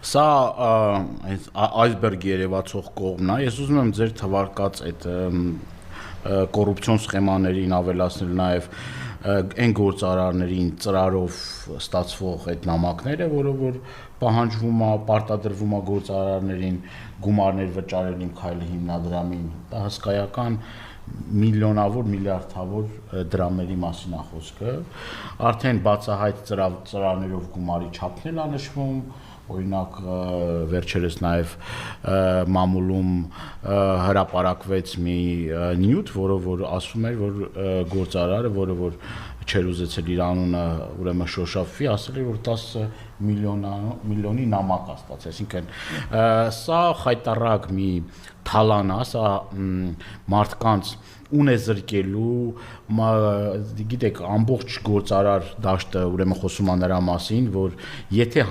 Սա այսբերգի երևացող կողմն է, ես ուզում եմ ձեր թվարկած այդ կոռուպցիոն սխեմաներին ավելացնել նաև այն գործարարներին ծրարով ստացվող այդ նամակները, որով որ պահանջվում է, պարտադրվում է գործարարներին գումարներ վճարել իմ քայլի հիմնադրամին, դա հսկայական միլիոնավոր, միլիարդավոր դրամների մասին է խոսքը, արդեն բացահայտ ծրարներով գումարի չափն էլ է նշվում, օրինակ վերջերս նաև մամուլում հրապարակվեց մի նյութ, որով որ ասում էր, որ գործարարը, որը որ չէր ուզեցել իր անունը ուրեմն շոշափվի, ասել էր, որ 10 միլիոնի նամակ է ստացել, այսինքն սա խայտառակ մի թալան է, սա մարդկանց ուն է զրկելու, գիտեք, ամբողջ գործարար դաշտը ուրեմն խոսում է նրա մասին, որ եթե